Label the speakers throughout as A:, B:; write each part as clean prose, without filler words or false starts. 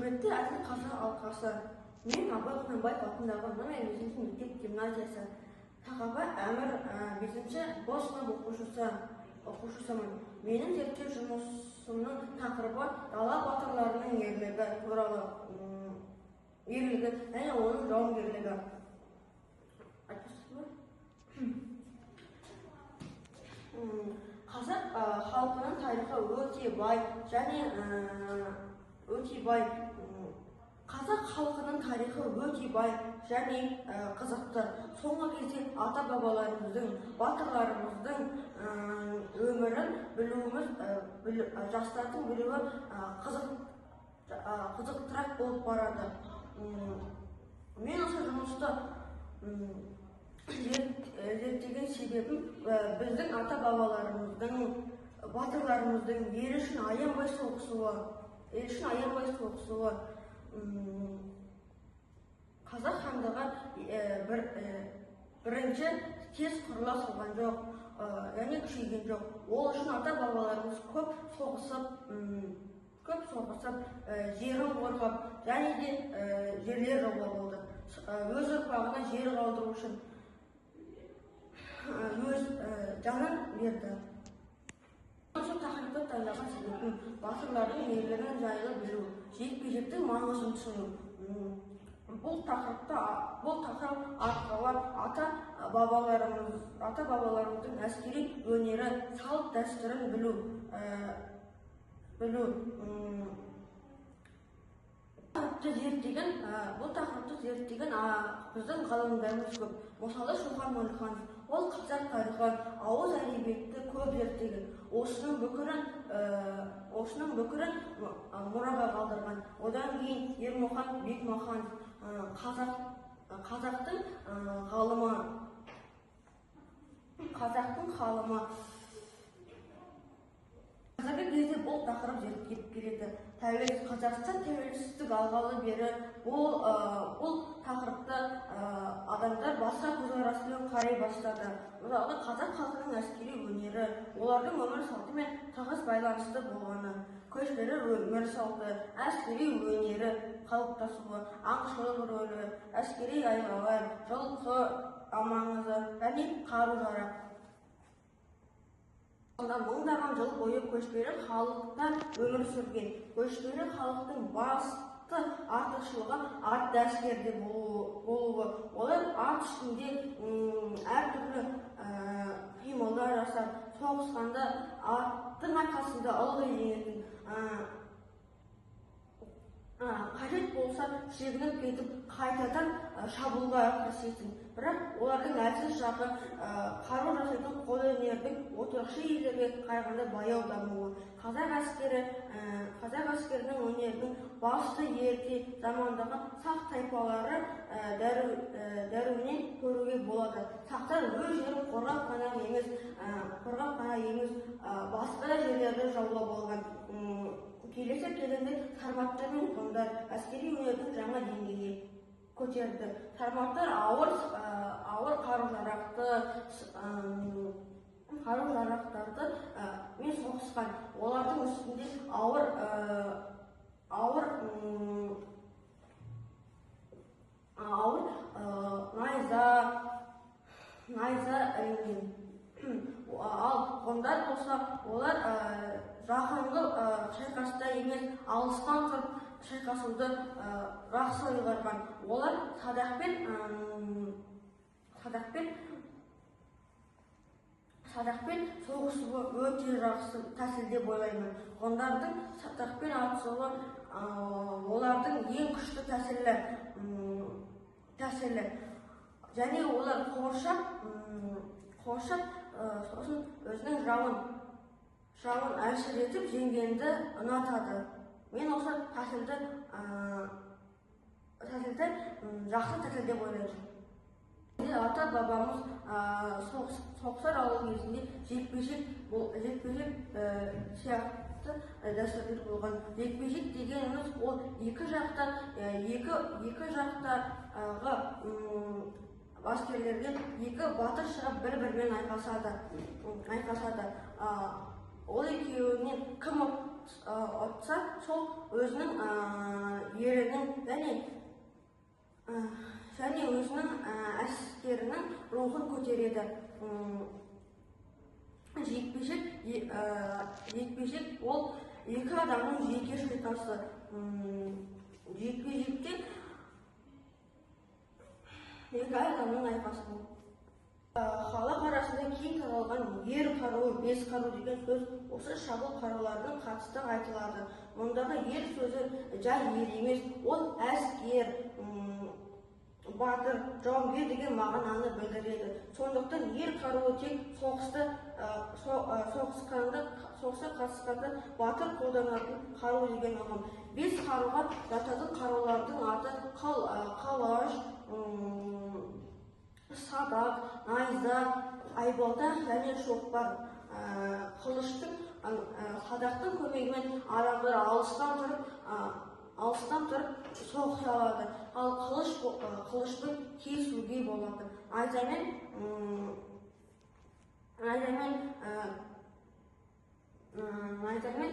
A: Құрметті әділ қазақ алқасы, мен Абай Құнанбаев атындағы номер 5 мектеп гимназиясы тақаба Әмір 5-ші б сынып оқушысымын. Менің зерттеу жұмысымның тақырыбы дала батырларының ерлігі туралы ерлігі және оның жауынгерлігі. Қазақ халқының тарихы өте бай және Қазақ халқының тарихы өте бай және қызықты. Соңғы кезде ата-бабаларымыздың, батырларымыздың өмірін білуіміз, жастардың білуі қызықтырақ болып барады. Мен осы жұмысты зерттеген себебім біздің ата-бабаларымыздың, батырларымыздың ел үшін аянбай соғысуы, Қазақ хандығы бірінші тез құрыла салған жоқ, және күшейген жоқ. Ол үшін ата-бабаларымыз көп соғысып, жерін қорғап, және де жерлер жаулап алды. Өз ұрпағына жер қалдыру үшін өз жанын берді. Осы тақырыпты таңдаған себебім батырлардың ерлігін жайлы білу, жекпе-жектің маңызын түсіну. Бұл тақырып арқылы ата-бабаларымыздың әскери өнері, салт дәстүрін білу. Бұл тақырыпты зерттеген біздің ғалымдарымыз көп. Мысалы Шоқан Уәлиханов, ол қазақ тарихы, ауыз әдебиетті көп зерттеген. Осының бүкірін мұраға қалдырған. Одан кейін Ермұхан Бекмаханов, қазақтың ғалымы. Қазіргі кезде бұл тақырып зерттеліп келеді. Қазақстан тәуелсіздік алғалы бері бұл тақырыпты адамдар басқа көзқараспен қарай бастады. Мысалы қазақ халқының әскери өнері, олардың өмір салтымен тығыз байланысты болғаны, көшпелі өмір салты, әскери өнері қалыптасуы, аңшылық рөлі, әскери айғайлар, жылқы маңызы және қару-жарақ. Мыңдаған жыл бойы көшпелі халықта өмір сүрген. Көшпелі халықтың басты артықшылығы ат дәстүрде болуы. Олар ат үстінде әртүрлі қимылдар жасап, соғысқанда аттың арқасында ылғи жеңетін. Қажет болса шегініп кетіп қайтадан шабуылға кірісетін. Бірақ олардың әлсіз жағы қару жасайтын қолөнердің отырықшы елдерге қарағанда баяу дамуы. Қазақ әскерінің өнерінің басты ерте замандағы сақ тайпалары дәруінен көруге болады. Сақтар өз жерін қорғап қана емес, басқа да жерлерді жаулап алған. Келесі кезеңде сарматтар мен ғұндар әскери өнердің жаңа деңгейге көтерді. Сарматтар ауыр қару-жарақтарды мен соғысқан. Олардың үстінде ауыр найза ілінген. Ал ғұндар болса, олар жақынғы шайқаста емес, алыстан тұрып шайқасуды жақсы ұйғарған. Олар садақпен соғысуы өте жақсы тәсілде ойлаймын. Ғұндардың садақпен атысуы олардың ең күшті тәсілі. Және олар қоршап сосын өзінің жауын әлсіретіп жеңгенді ұнатады. Мен осы тәсілді жақсы тәсіл деп ойлаймын. Ата-бабамыз соғыстар алу кезінде жекпе-жек сияқты дәстүрлер болған. Жекпе-жек дегеніміз ол екі жақтағы әскерлерден екі батыр шығып бір-бірімен айқасады. Ол екеуінен кім ұтса, сол өзінің және өзінің әскерінің рухын көтереді. Жекпе-жек ол екі адамның жеке шайқасы. Жекпе-жекте екі адамның айқасы. Халық арасында кең таралған ер қаруы, бес қару деген сөз осы шабуыл қарулардың қатысты айтылады. Мұндағы ер сөзі жай ер емес, ол әскер, батыр, жауынгер деген мағынаны білдіреді. Сондықтан ер қаруы тек соғысқа қатысқанда батыр қолданатын қару деген ұғым. Бес қаруға жататын қарулардың аты қалаш, садақ, найза, айбалта және шоқпар. Садақтың көмегімен адамдар алыстан тұрып соғыса алады, ал қылышпен кесуге болады. Найзамен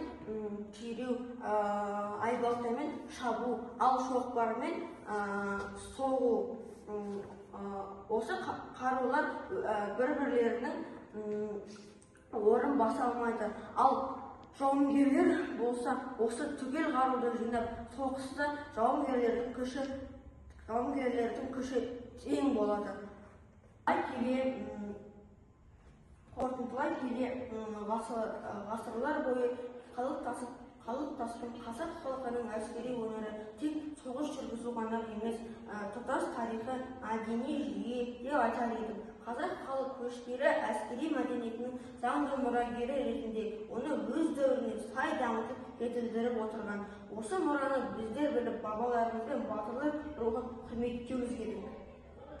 A: кереу, айбалтамен шабу, ал шоқпармен соғу. Осы қарулар бір-бірлерінің орын баса алмайды. Ал жауынгерлер болса, осы түгел қаруды жинап соғыста жауынгерлердің күші тең болады. Қорытындылай келе ғасырлар бойы қалыптасқан қазақ халқының әскери өнері тек соғыс жүргізу ғана емес, тұтас тарихы, мәдени жүйе деп айтар едім. Қазақ халық көшпелі әскери мәдениетінің заңды мұрагері ретінде оны өз дәуіріне сай дамытып жетілдіріп отырған. Осы мұраны біздер біліп, бабаларымыз бен батырлар рухын құрметтеуіміз керек.